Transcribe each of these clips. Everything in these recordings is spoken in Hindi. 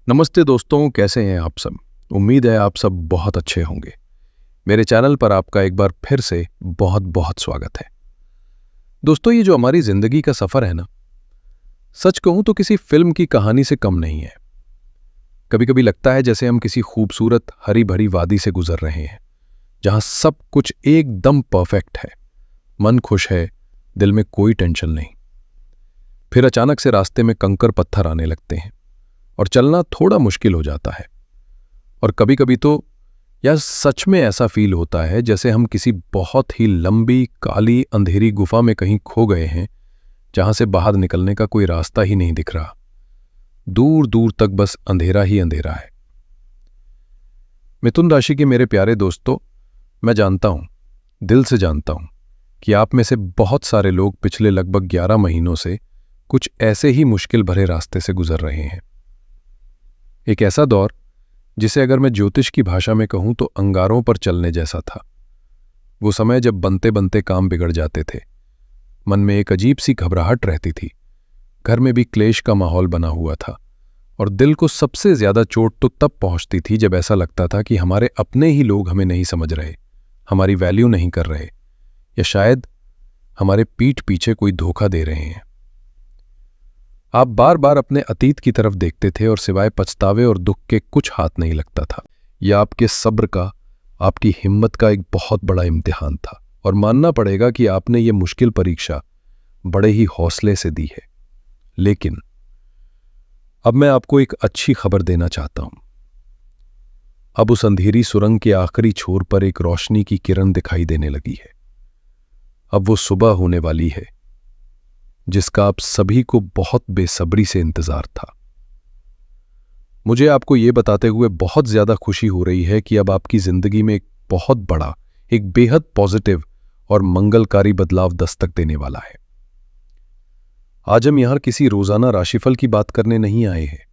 नमस्ते दोस्तों, कैसे हैं आप सब। उम्मीद है आप सब बहुत अच्छे होंगे। मेरे चैनल पर आपका एक बार फिर से बहुत बहुत स्वागत है। दोस्तों, ये जो हमारी जिंदगी का सफर है ना, सच कहूं तो किसी फिल्म की कहानी से कम नहीं है। कभी कभी लगता है जैसे हम किसी खूबसूरत हरी भरी वादी से गुजर रहे हैं, जहां सब कुछ एकदम परफेक्ट है, मन खुश है, दिल में कोई टेंशन नहीं। फिर अचानक से रास्ते में कंकर पत्थर आने लगते हैं और चलना थोड़ा मुश्किल हो जाता है। और कभी कभी तो यार सच में ऐसा फील होता है जैसे हम किसी बहुत ही लंबी काली अंधेरी गुफा में कहीं खो गए हैं, जहां से बाहर निकलने का कोई रास्ता ही नहीं दिख रहा। दूर दूर तक बस अंधेरा ही अंधेरा है। मिथुन राशि के मेरे प्यारे दोस्तों, मैं जानता हूं, दिल से जानता हूं कि आप में से बहुत सारे लोग पिछले लगभग 11 महीनों से कुछ ऐसे ही मुश्किल भरे रास्ते से गुजर रहे हैं। एक ऐसा दौर जिसे अगर मैं ज्योतिष की भाषा में कहूं तो अंगारों पर चलने जैसा था। वो समय जब बनते बनते काम बिगड़ जाते थे, मन में एक अजीब सी घबराहट रहती थी, घर में भी क्लेश का माहौल बना हुआ था, और दिल को सबसे ज्यादा चोट तो तब पहुंचती थी जब ऐसा लगता था कि हमारे अपने ही लोग हमें नहीं समझ रहे, हमारी वैल्यू नहीं कर रहे, या शायद हमारे पीठ पीछे कोई धोखा दे रहे हैं। आप बार बार अपने अतीत की तरफ देखते थे और सिवाय पछतावे और दुख के कुछ हाथ नहीं लगता था। यह आपके सब्र का, आपकी हिम्मत का एक बहुत बड़ा इम्तिहान था, और मानना पड़ेगा कि आपने ये मुश्किल परीक्षा बड़े ही हौसले से दी है। लेकिन अब मैं आपको एक अच्छी खबर देना चाहता हूं। अब उस अंधेरी सुरंग के आखिरी छोर पर एक रोशनी की किरण दिखाई देने लगी है। अब वो सुबह होने वाली है जिसका आप सभी को बहुत बेसब्री से इंतजार था। मुझे आपको यह बताते हुए बहुत ज्यादा खुशी हो रही है कि अब आपकी जिंदगी में एक बहुत बड़ा, एक बेहद पॉजिटिव और मंगलकारी बदलाव दस्तक देने वाला है। आज हम यहां किसी रोजाना राशिफल की बात करने नहीं आए हैं,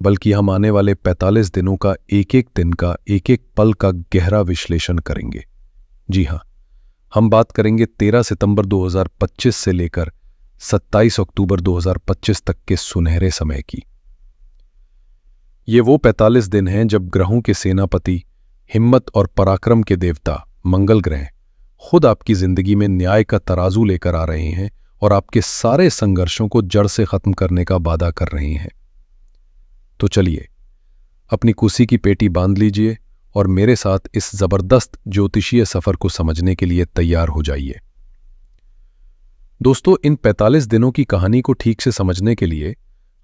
बल्कि हम आने वाले 45 दिनों का एक एक दिन का, एक एक पल का गहरा विश्लेषण करेंगे। जी हां, हम बात करेंगे 13 सितंबर 2025 से लेकर 27 अक्टूबर 2025 तक के सुनहरे समय की। ये वो 45 दिन हैं जब ग्रहों के सेनापति, हिम्मत और पराक्रम के देवता मंगल ग्रह खुद आपकी जिंदगी में न्याय का तराजू लेकर आ रहे हैं और आपके सारे संघर्षों को जड़ से खत्म करने का वादा कर रहे हैं। तो चलिए, अपनी कुर्सी की पेटी बांध लीजिए और मेरे साथ इस जबरदस्त ज्योतिषीय सफर को समझने के लिए तैयार हो जाइए। दोस्तों, इन 45 दिनों की कहानी को ठीक से समझने के लिए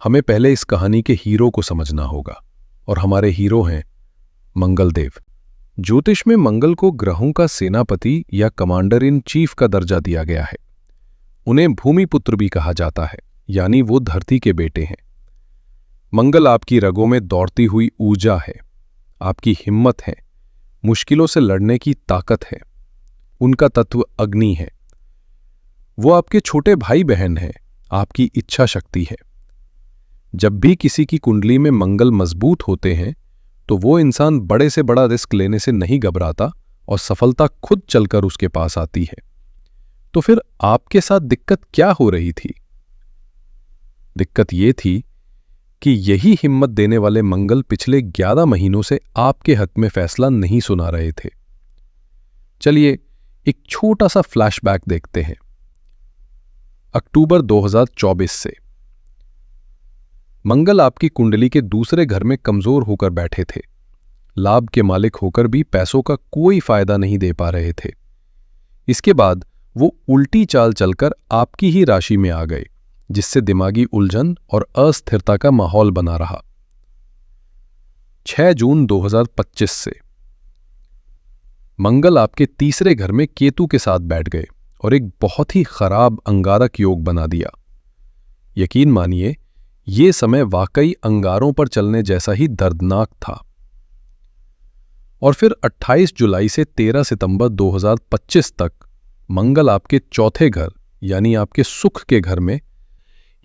हमें पहले इस कहानी के हीरो को समझना होगा, और हमारे हीरो हैं मंगल देव। ज्योतिष में मंगल को ग्रहों का सेनापति या कमांडर इन चीफ का दर्जा दिया गया है। उन्हें भूमिपुत्र भी कहा जाता है, यानी वो धरती के बेटे हैं। मंगल आपकी रगों में दौड़ती हुई ऊर्जा है, आपकी हिम्मत है, मुश्किलों से लड़ने की ताकत है। उनका तत्व अग्नि है। वो आपके छोटे भाई बहन हैं, आपकी इच्छा शक्ति है। जब भी किसी की कुंडली में मंगल मजबूत होते हैं तो वो इंसान बड़े से बड़ा रिस्क लेने से नहीं घबराता और सफलता खुद चलकर उसके पास आती है। तो फिर आपके साथ दिक्कत क्या हो रही थी? दिक्कत ये थी कि यही हिम्मत देने वाले मंगल पिछले 11 महीनों से आपके हक में फैसला नहीं सुना रहे थे। चलिए एक छोटा सा फ्लैशबैक देखते हैं। अक्टूबर 2024 से मंगल आपकी कुंडली के दूसरे घर में कमजोर होकर बैठे थे। लाभ के मालिक होकर भी पैसों का कोई फायदा नहीं दे पा रहे थे। इसके बाद वो उल्टी चाल चलकर आपकी ही राशि में आ गए, जिससे दिमागी उलझन और अस्थिरता का माहौल बना रहा। 6 जून 2025 से मंगल आपके तीसरे घर में केतु के साथ बैठ गए और एक बहुत ही खराब अंगारक योग बना दिया। यकीन मानिए, ये समय वाकई अंगारों पर चलने जैसा ही दर्दनाक था। और फिर 28 जुलाई से 13 सितंबर 2025 तक मंगल आपके चौथे घर, यानी आपके सुख के घर में।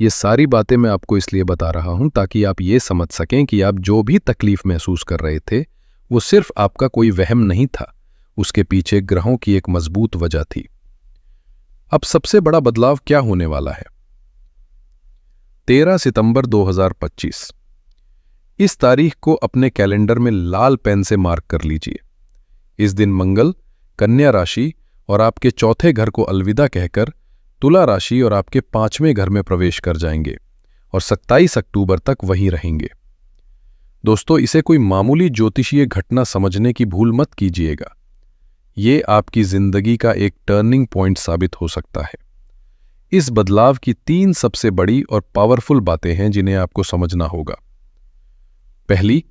ये सारी बातें मैं आपको इसलिए बता रहा हूं ताकि आप ये समझ सकें कि आप जो भी तकलीफ महसूस कर रहे थे वो सिर्फ आपका कोई वहम नहीं था, उसके पीछे ग्रहों की एक मजबूत वजह थी। अब सबसे बड़ा बदलाव क्या होने वाला है? 13 सितंबर 2025 इस तारीख को अपने कैलेंडर में लाल पेन से मार्क कर लीजिए। इस दिन मंगल कन्या राशि और आपके चौथे घर को अलविदा कहकर तुला राशि और आपके 5वें घर में प्रवेश कर जाएंगे और 27 अक्टूबर तक वहीं रहेंगे। दोस्तों, इसे कोई मामूली ज्योतिषीय घटना समझने की भूल मत कीजिएगा। ये आपकी जिंदगी का एक टर्निंग पॉइंट साबित हो सकता है। इस बदलाव की 3 सबसे बड़ी और पावरफुल बातें हैं जिन्हें आपको समझना होगा। पहली,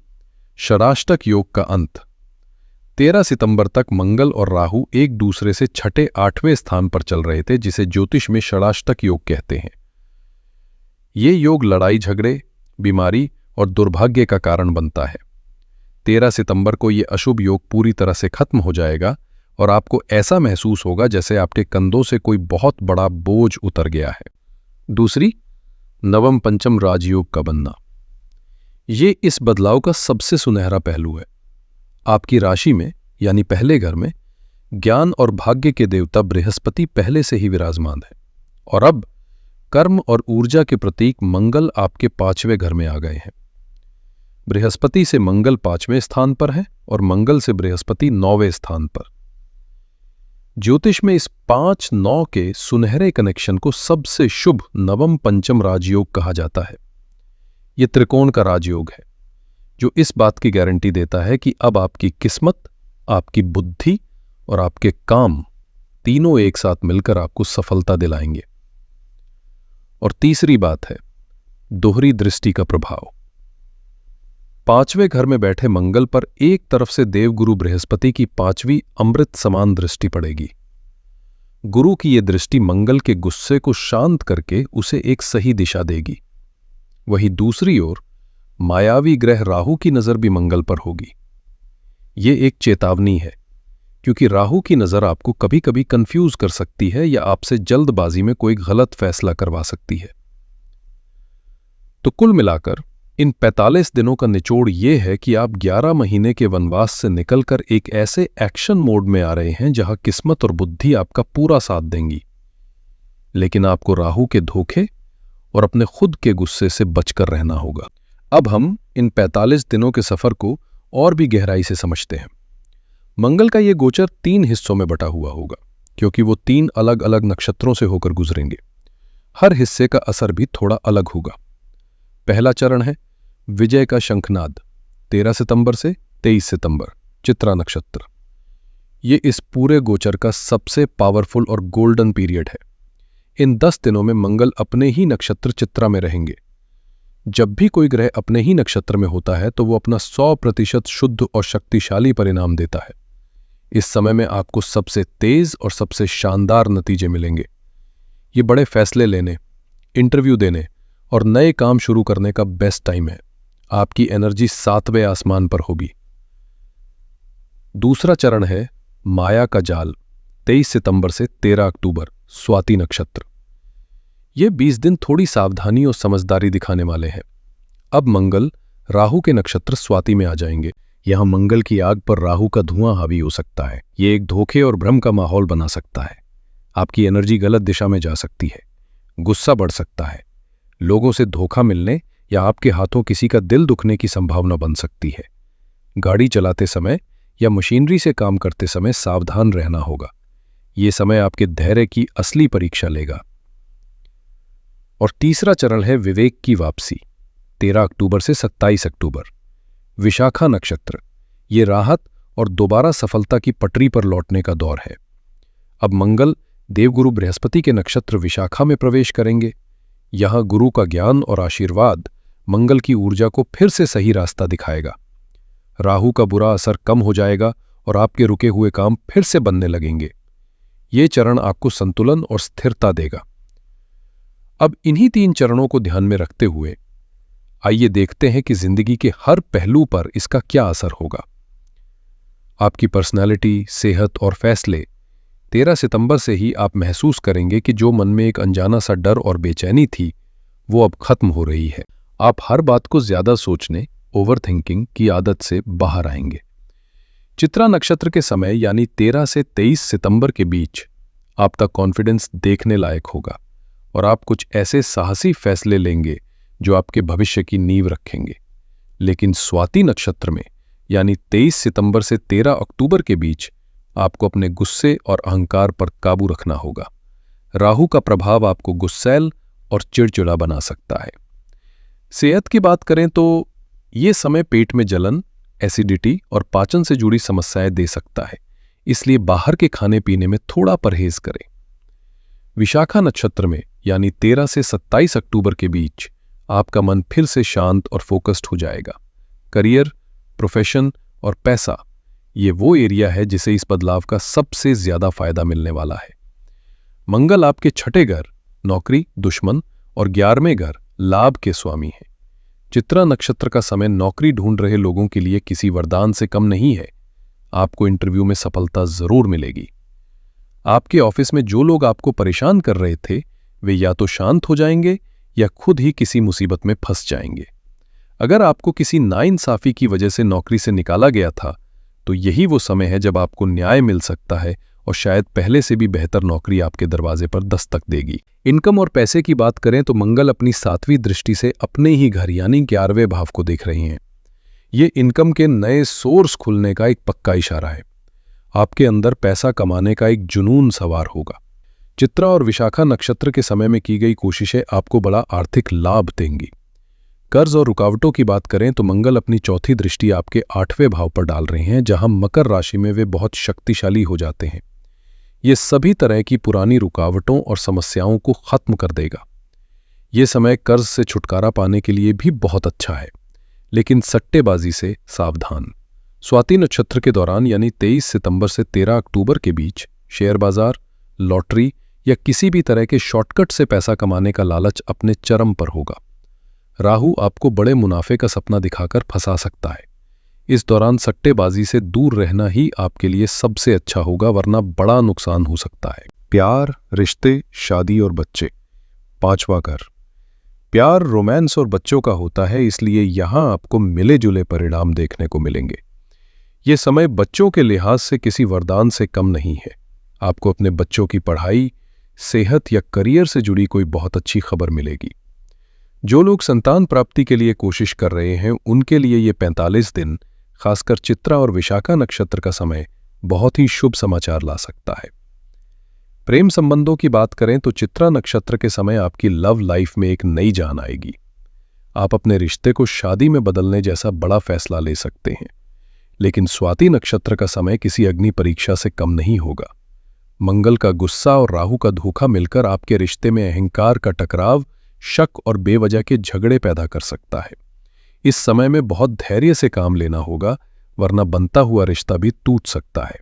षडाष्टक योग का अंत। 13 सितंबर तक मंगल और राहु एक दूसरे से छठे 8वें स्थान पर चल रहे थे, जिसे ज्योतिष में षडाष्टक योग कहते हैं। ये योग लड़ाई झगड़े, बीमारी और दुर्भाग्य का कारण बनता है। 13 सितंबर को यह अशुभ योग पूरी तरह से खत्म हो जाएगा और आपको ऐसा महसूस होगा जैसे आपके कंधों से कोई बहुत बड़ा बोझ उतर गया है। दूसरी, नवम पंचम राजयोग का बनना। ये इस बदलाव का सबसे सुनहरा पहलू है। आपकी राशि में यानी पहले घर में ज्ञान और भाग्य के देवता बृहस्पति पहले से ही विराजमान है और अब कर्म और ऊर्जा के प्रतीक मंगल आपके 5वें घर में आ गए हैं। बृहस्पति से मंगल 5वें स्थान पर है और मंगल से बृहस्पति 9वें स्थान पर। ज्योतिष में इस 5-9 के सुनहरे कनेक्शन को सबसे शुभ नवम पंचम राजयोग कहा जाता है। यह त्रिकोण का राजयोग है जो इस बात की गारंटी देता है कि अब आपकी किस्मत, आपकी बुद्धि और आपके काम तीनों एक साथ मिलकर आपको सफलता दिलाएंगे। और तीसरी बात है दोहरी दृष्टि का प्रभाव। 5वें घर में बैठे मंगल पर एक तरफ से देवगुरु बृहस्पति की 5वीं अमृत समान दृष्टि पड़ेगी। गुरु की यह दृष्टि मंगल के गुस्से को शांत करके उसे एक सही दिशा देगी। वहीं दूसरी ओर मायावी ग्रह राहु की नजर भी मंगल पर होगी। ये एक चेतावनी है, क्योंकि राहु की नजर आपको कभी कभी कंफ्यूज कर सकती है या आपसे जल्दबाजी में कोई गलत फैसला करवा सकती है। तो कुल मिलाकर इन 45 दिनों का निचोड़ ये है कि आप 11 महीने के वनवास से निकलकर एक ऐसे एक्शन मोड में आ रहे हैं जहां किस्मत और बुद्धि आपका पूरा साथ देंगी। लेकिन आपको राहु के धोखे और अपने खुद के गुस्से से बचकर रहना होगा। अब हम इन 45 दिनों के सफर को और भी गहराई से समझते हैं। मंगल का ये गोचर 3 हिस्सों में बटा हुआ होगा, क्योंकि वो 3 अलग अलग नक्षत्रों से होकर गुजरेंगे। हर हिस्से का असर भी थोड़ा अलग होगा। पहला चरण है विजय का शंखनाद, 13 सितंबर से 23 सितंबर, चित्रा नक्षत्र। ये इस पूरे गोचर का सबसे पावरफुल और गोल्डन पीरियड है। इन 10 दिनों में मंगल अपने ही नक्षत्र चित्रा में रहेंगे। जब भी कोई ग्रह अपने ही नक्षत्र में होता है तो वो अपना 100% शुद्ध और शक्तिशाली परिणाम देता है। इस समय में आपको सबसे तेज और सबसे शानदार नतीजे मिलेंगे। ये बड़े फैसले लेने, इंटरव्यू देने और नए काम शुरू करने का बेस्ट टाइम है। आपकी एनर्जी 7वें आसमान पर होगी। दूसरा चरण है माया का जाल, 23 सितंबर से 13 अक्टूबर, स्वाति नक्षत्र। ये 20 दिन थोड़ी सावधानी और समझदारी दिखाने वाले हैं। अब मंगल राहु के नक्षत्र स्वाति में आ जाएंगे। यहां मंगल की आग पर राहु का धुआं हावी हो सकता है। ये एक धोखे और भ्रम का माहौल बना सकता है। आपकी एनर्जी गलत दिशा में जा सकती है, गुस्सा बढ़ सकता है, लोगों से धोखा मिलने या आपके हाथों किसी का दिल दुखने की संभावना बन सकती है। गाड़ी चलाते समय या मशीनरी से काम करते समय सावधान रहना होगा। ये समय आपके धैर्य की असली परीक्षा लेगा। और तीसरा चरण है विवेक की वापसी, 13 अक्टूबर से 27 अक्टूबर, विशाखा नक्षत्र। ये राहत और दोबारा सफलता की पटरी पर लौटने का दौर है। अब मंगल देवगुरु बृहस्पति के नक्षत्र विशाखा में प्रवेश करेंगे। यहां गुरु का ज्ञान और आशीर्वाद मंगल की ऊर्जा को फिर से सही रास्ता दिखाएगा। राहु का बुरा असर कम हो जाएगा और आपके रुके हुए काम फिर से बनने लगेंगे। ये चरण आपको संतुलन और स्थिरता देगा। अब इन्हीं 3 चरणों को ध्यान में रखते हुए आइए देखते हैं कि जिंदगी के हर पहलू पर इसका क्या असर होगा। आपकी पर्सनैलिटी, सेहत और फैसले। 13 सितंबर से ही आप महसूस करेंगे कि जो मन में एक अनजाना सा डर और बेचैनी थी, वो अब खत्म हो रही है। आप हर बात को ज्यादा सोचने, ओवरथिंकिंग की आदत से बाहर आएंगे। चित्रा नक्षत्र के समय यानी 13 से 23 सितंबर के बीच आपका कॉन्फिडेंस देखने लायक होगा और आप कुछ ऐसे साहसी फैसले लेंगे जो आपके भविष्य की नींव रखेंगे। लेकिन स्वाति नक्षत्र में यानी 23 सितंबर से 13 अक्टूबर के बीच आपको अपने गुस्से और अहंकार पर काबू रखना होगा। राहु का प्रभाव आपको गुस्सैल और चिड़चिड़ा बना सकता है। सेहत की बात करें तो ये समय पेट में जलन, एसिडिटी और पाचन से जुड़ी समस्याएं दे सकता है, इसलिए बाहर के खाने पीने में थोड़ा परहेज करें। विशाखा नक्षत्र में यानी 13 से 27 अक्टूबर के बीच आपका मन फिर से शांत और फोकस्ड हो जाएगा। करियर, प्रोफेशन और पैसा, ये वो एरिया है जिसे इस बदलाव का सबसे ज्यादा फायदा मिलने वाला है। मंगल आपके छठे घर, नौकरी, दुश्मन और 11वें घर, लाभ के स्वामी है। चित्रा नक्षत्र का समय नौकरी ढूंढ रहे लोगों के लिए किसी वरदान से कम नहीं है। आपको इंटरव्यू में सफलता जरूर मिलेगी। आपके ऑफिस में जो लोग आपको परेशान कर रहे थे वे या तो शांत हो जाएंगे या खुद ही किसी मुसीबत में फंस जाएंगे। अगर आपको किसी नाइंसाफी की वजह से नौकरी से निकाला गया था तो यही वो समय है जब आपको न्याय मिल सकता है और शायद पहले से भी बेहतर नौकरी आपके दरवाजे पर दस्तक देगी। इनकम और पैसे की बात करें तो मंगल अपनी 7वीं दृष्टि से अपने ही घर यानी 11वें भाव को देख रहे हैं। ये इनकम के नए सोर्स खुलने का एक पक्का इशारा है। आपके अंदर पैसा कमाने का एक जुनून सवार होगा। चित्रा और विशाखा नक्षत्र के समय में की गई कोशिशें आपको बड़ा आर्थिक लाभ देंगी। कर्ज और रुकावटों की बात करें तो मंगल अपनी 4थी दृष्टि आपके 8वें भाव पर डाल रहे हैं, जहां मकर राशि में वे बहुत शक्तिशाली हो जाते हैं। ये सभी तरह की पुरानी रुकावटों और समस्याओं को खत्म कर देगा। ये समय कर्ज से छुटकारा पाने के लिए भी बहुत अच्छा है, लेकिन सट्टेबाजी से सावधान। स्वाति नक्षत्र के दौरान यानी 23 सितंबर से 13 अक्टूबर के बीच शेयर बाजार, लॉटरी या किसी भी तरह के शॉर्टकट से पैसा कमाने का लालच अपने चरम पर होगा। राहु आपको बड़े मुनाफे का सपना दिखाकर फंसा सकता है। इस दौरान सट्टेबाजी से दूर रहना ही आपके लिए सबसे अच्छा होगा, वरना बड़ा नुकसान हो सकता है। प्यार, रिश्ते, शादी और बच्चे, 5वां घर। प्यार, रोमांस और बच्चों का होता है, इसलिए यहां आपको मिले जुले परिणाम देखने को मिलेंगे। ये समय बच्चों के लिहाज से किसी वरदान से कम नहीं है। आपको अपने बच्चों की पढ़ाई, सेहत या करियर से जुड़ी कोई बहुत अच्छी खबर मिलेगी। जो लोग संतान प्राप्ति के लिए कोशिश कर रहे हैं उनके लिए ये 45 दिन, खासकर चित्रा और विशाखा नक्षत्र का समय, बहुत ही शुभ समाचार ला सकता है। प्रेम संबंधों की बात करें तो चित्रा नक्षत्र के समय आपकी लव लाइफ में एक नई जान आएगी। आप अपने रिश्ते को शादी में बदलने जैसा बड़ा फैसला ले सकते हैं, लेकिन स्वाति नक्षत्र का समय किसी अग्नि परीक्षा से कम नहीं होगा। मंगल का गुस्सा और राहु का धोखा मिलकर आपके रिश्ते में अहंकार का टकराव, शक और बेवजह के झगड़े पैदा कर सकता है। इस समय में बहुत धैर्य से काम लेना होगा, वरना बनता हुआ रिश्ता भी टूट सकता है।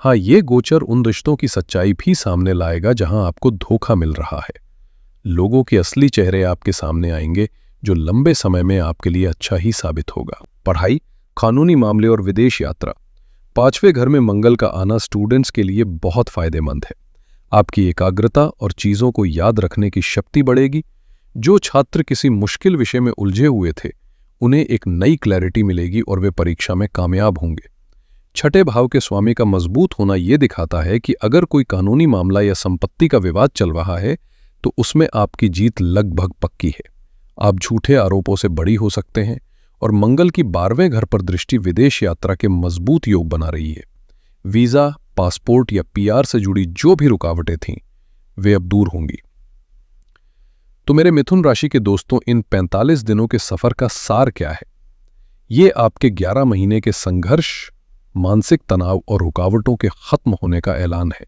हाँ, ये गोचर उन रिश्तों की सच्चाई भी सामने लाएगा जहां आपको धोखा मिल रहा है। लोगों के असली चेहरे आपके सामने आएंगे, जो लंबे समय में आपके लिए अच्छा ही साबित होगा। पढ़ाई, कानूनी मामले और विदेश यात्रा, 5वें घर में मंगल का आना स्टूडेंट्स के लिए बहुत फायदेमंद है। आपकी एकाग्रता और चीजों को याद रखने की शक्ति बढ़ेगी। जो छात्र किसी मुश्किल विषय में उलझे हुए थे उन्हें एक नई क्लैरिटी मिलेगी और वे परीक्षा में कामयाब होंगे। छठे भाव के स्वामी का मजबूत होना यह दिखाता है कि अगर कोई कानूनी मामला या संपत्ति का विवाद चल रहा है तो उसमें आपकी जीत लगभग पक्की है। आप झूठे आरोपों से बरी हो सकते हैं और मंगल की 12वें घर पर दृष्टि विदेश यात्रा के मजबूत योग बना रही है। वीजा, पासपोर्ट या पीआर से जुड़ी जो भी रुकावटें थीं वे अब दूर होंगी। तो मेरे मिथुन राशि के दोस्तों, इन 45 दिनों के सफर का सार क्या है? ये आपके 11 महीने के संघर्ष, मानसिक तनाव और रुकावटों के खत्म होने का ऐलान है।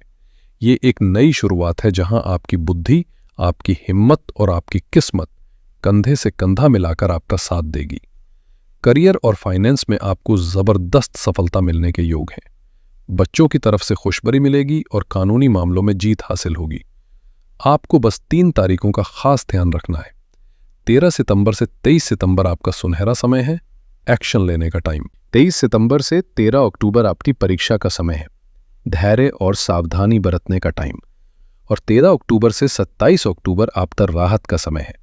ये एक नई शुरुआत है जहां आपकी बुद्धि, आपकी हिम्मत और आपकी किस्मत कंधे से कंधा मिलाकर आपका साथ देगी। करियर और फाइनेंस में आपको जबरदस्त सफलता मिलने के योग हैं। बच्चों की तरफ से खुशबरी मिलेगी और कानूनी मामलों में जीत हासिल होगी। आपको बस 3 तारीखों का खास ध्यान रखना है। 13 सितंबर से 23 सितंबर आपका सुनहरा समय है, एक्शन लेने का टाइम। 23 सितंबर से 13 अक्टूबर आपकी परीक्षा का समय है, धैर्य और सावधानी बरतने का टाइम। और 13 अक्टूबर से 27 अक्टूबर आपका राहत का समय है,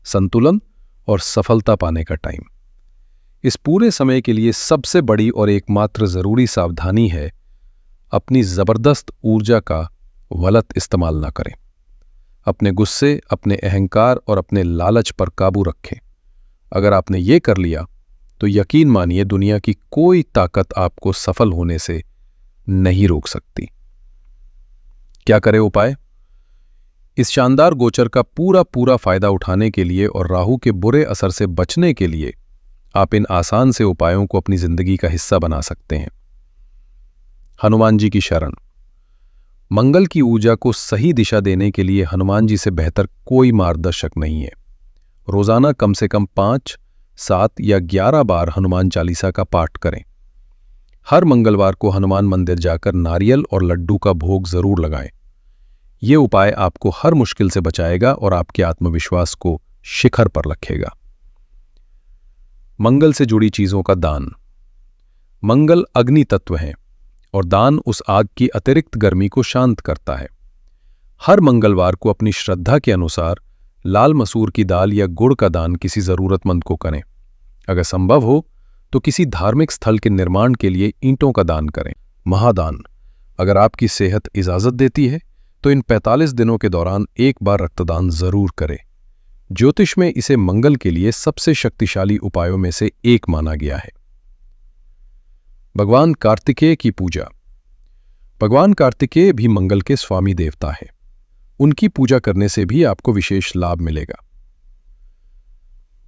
संतुलन और सफलता पाने का टाइम। इस पूरे समय के लिए सबसे बड़ी और एकमात्र जरूरी सावधानी है, अपनी जबरदस्त ऊर्जा का गलत इस्तेमाल न करें। अपने गुस्से, अपने अहंकार और अपने लालच पर काबू रखें। अगर आपने ये कर लिया तो यकीन मानिए दुनिया की कोई ताकत आपको सफल होने से नहीं रोक सकती। क्या करें उपाय? इस शानदार गोचर का पूरा पूरा फायदा उठाने के लिए और राहु के बुरे असर से बचने के लिए आप इन आसान से उपायों को अपनी जिंदगी का हिस्सा बना सकते हैं। हनुमान जी की शरण। मंगल की ऊर्जा को सही दिशा देने के लिए हनुमान जी से बेहतर कोई मार्गदर्शक नहीं है। रोजाना कम से कम 5, 7 या 11 बार हनुमान चालीसा का पाठ करें। हर मंगलवार को हनुमान मंदिर जाकर नारियल और लड्डू का भोग जरूर लगाएं। ये उपाय आपको हर मुश्किल से बचाएगा और आपके आत्मविश्वास को शिखर पर रखेगा। मंगल से जुड़ी चीजों का दान। मंगल अग्नि तत्व है और दान उस आग की अतिरिक्त गर्मी को शांत करता है। हर मंगलवार को अपनी श्रद्धा के अनुसार लाल मसूर की दाल या गुड़ का दान किसी जरूरतमंद को करें। अगर संभव हो तो किसी धार्मिक स्थल के निर्माण के लिए ईंटों का दान करें। महादान। अगर आपकी सेहत इजाजत देती है तो इन 45 दिनों के दौरान एक बार रक्तदान जरूर करें। ज्योतिष में इसे मंगल के लिए सबसे शक्तिशाली उपायों में से एक माना गया है। भगवान कार्तिकेय की पूजा। भगवान कार्तिकेय भी मंगल के स्वामी देवता है। उनकी पूजा करने से भी आपको विशेष लाभ मिलेगा।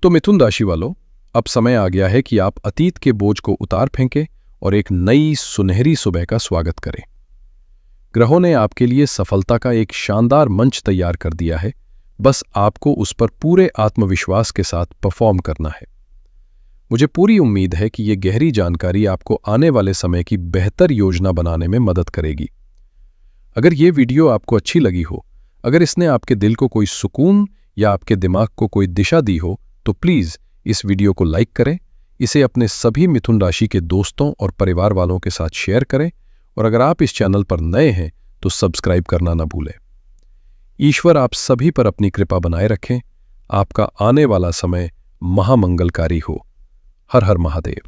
तो मिथुन राशि वालों, अब समय आ गया है कि आप अतीत के बोझ को उतार फेंकें और एक नई सुनहरी सुबह का स्वागत करें। ग्रहों ने आपके लिए सफलता का एक शानदार मंच तैयार कर दिया है। बस आपको उस पर पूरे आत्मविश्वास के साथ परफॉर्म करना है। मुझे पूरी उम्मीद है कि यह गहरी जानकारी आपको आने वाले समय की बेहतर योजना बनाने में मदद करेगी। अगर ये वीडियो आपको अच्छी लगी हो, अगर इसने आपके दिल को कोई सुकून या आपके दिमाग को कोई दिशा दी हो, तो प्लीज़ इस वीडियो को लाइक करें, इसे अपने सभी मिथुन राशि के दोस्तों और परिवार वालों के साथ शेयर करें और अगर आप इस चैनल पर नए हैं तो सब्सक्राइब करना न भूलें। ईश्वर आप सभी पर अपनी कृपा बनाए रखें। आपका आने वाला समय महामंगलकारी हो। हर हर महादेव।